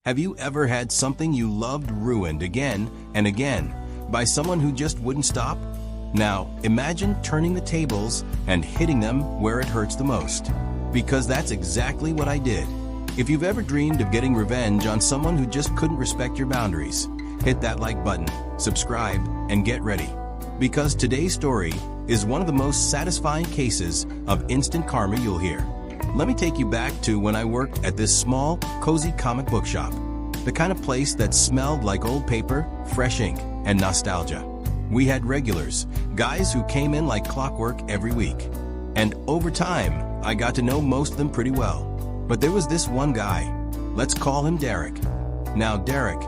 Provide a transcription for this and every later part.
Have you ever had something you loved ruined again and again by someone who just wouldn't stop? Now, imagine turning the tables and hitting them where it hurts the most. Because that's exactly what I did. If you've ever dreamed of getting revenge on someone who just couldn't respect your boundaries, hit that like button, subscribe, and get ready. Because today's story is one of the most satisfying cases of instant karma you'll hear. Let me take you back to when I worked at this small, cozy comic book shop. The kind of place that smelled like old paper, fresh ink, and nostalgia. We had regulars, guys who came in like clockwork every week. And over time, I got to know most of them pretty well. But there was this one guy. Let's call him Derek. Now Derek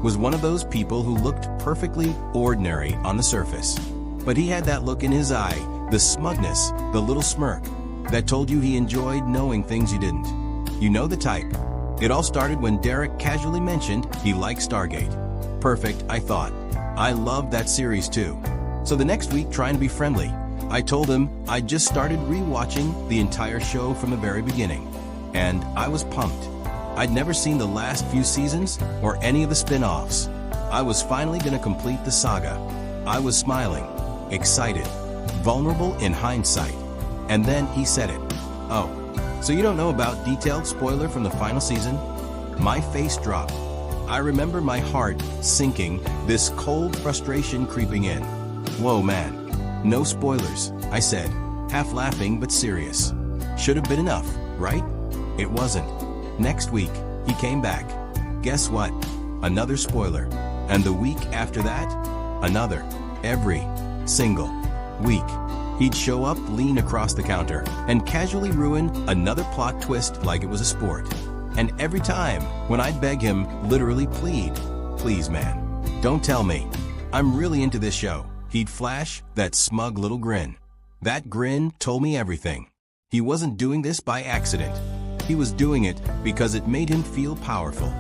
was one of those people who looked perfectly ordinary on the surface. But he had that look in his eye, the smugness, the little smirk, that told you he enjoyed knowing things you didn't. You know the type. It all started when Derek casually mentioned he liked Stargate. Perfect, I thought. I loved that series too. So the next week, trying to be friendly, I told him I'd just started re-watching the entire show from the very beginning. And I was pumped. I'd never seen the last few seasons or any of the spin-offs. I was finally gonna complete the saga. I was smiling, excited, vulnerable in hindsight. And then he said it. Oh, so you don't know about detailed spoiler from the final season? My face dropped. I remember my heart sinking, this cold frustration creeping in. Whoa man, no spoilers, I said, half laughing but serious. Should have been enough, right? It wasn't. Next week, he came back. Guess what? Another spoiler. And the week after that, another. Every single week. He'd show up, lean across the counter, and casually ruin another plot twist like it was a sport. And every time, when I'd beg him, literally plead, "Please man, don't tell me. I'm really into this show," he'd flash that smug little grin. That grin told me everything. He wasn't doing this by accident. He was doing it because it made him feel powerful.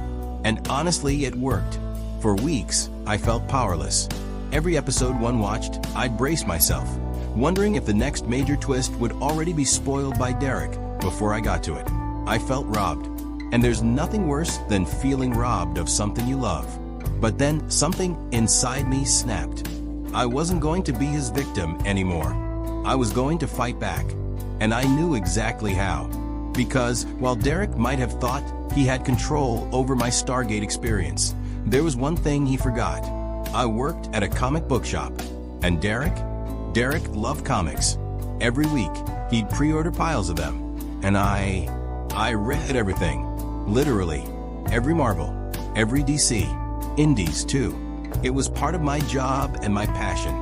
And honestly, it worked. For weeks, I felt powerless. Every episode one watched, I'd brace myself, wondering if the next major twist would already be spoiled by Derek before I got to it. I felt robbed. And there's nothing worse than feeling robbed of something you love. But then something inside me snapped. I wasn't going to be his victim anymore. I was going to fight back. And I knew exactly how. Because while Derek might have thought he had control over my Stargate experience, there was one thing he forgot. I worked at a comic book shop. And Derek loved comics. Every week, he'd pre-order piles of them. And I read everything. Literally. Every Marvel. Every DC. Indies, too. It was part of my job and my passion.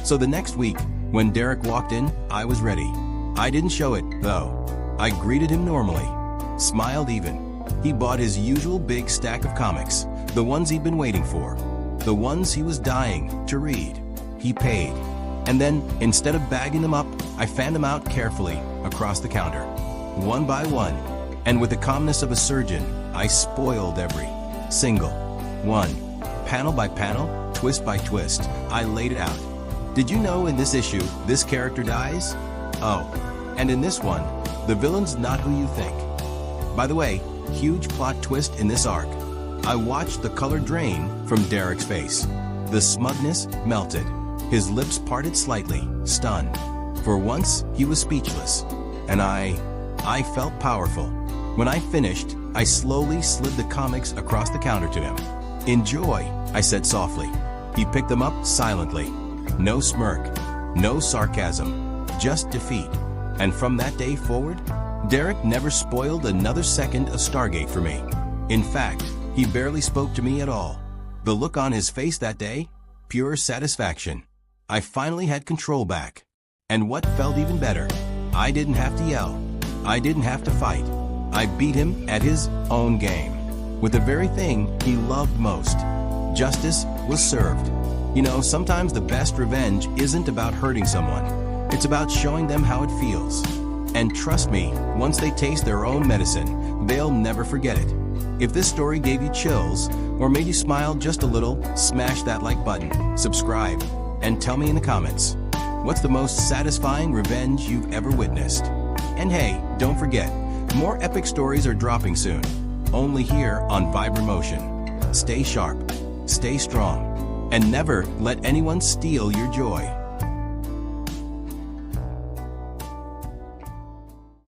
So the next week, when Derek walked in, I was ready. I didn't show it, though. I greeted him normally. Smiled even. He bought his usual big stack of comics. The ones he'd been waiting for. The ones he was dying to read. He paid. And then, instead of bagging them up, I fanned them out carefully across the counter. One by one. And with the calmness of a surgeon, I spoiled every single one. Panel by panel, twist by twist, I laid it out. Did you know in this issue, this character dies? Oh, and in this one, the villain's not who you think. By the way, huge plot twist in this arc. I watched the color drain from Derek's face. The smugness melted. His lips parted slightly, stunned. For once, he was speechless. And I felt powerful. When I finished, I slowly slid the comics across the counter to him. "Enjoy," I said softly. He picked them up silently. No smirk, no sarcasm, just defeat. And from that day forward, Derek never spoiled another second of Stargate for me. In fact, he barely spoke to me at all. The look on his face that day, pure satisfaction. I finally had control back. And what felt even better, I didn't have to yell. I didn't have to fight. I beat him at his own game. With the very thing he loved most. Justice was served. You know, sometimes the best revenge isn't about hurting someone. It's about showing them how it feels. And trust me, once they taste their own medicine, they'll never forget it. If this story gave you chills, or made you smile just a little, smash that like button, subscribe, and tell me in the comments, what's the most satisfying revenge you've ever witnessed? And hey, don't forget, more epic stories are dropping soon. only here on Vibromotion. Stay sharp, stay strong, and never let anyone steal your joy.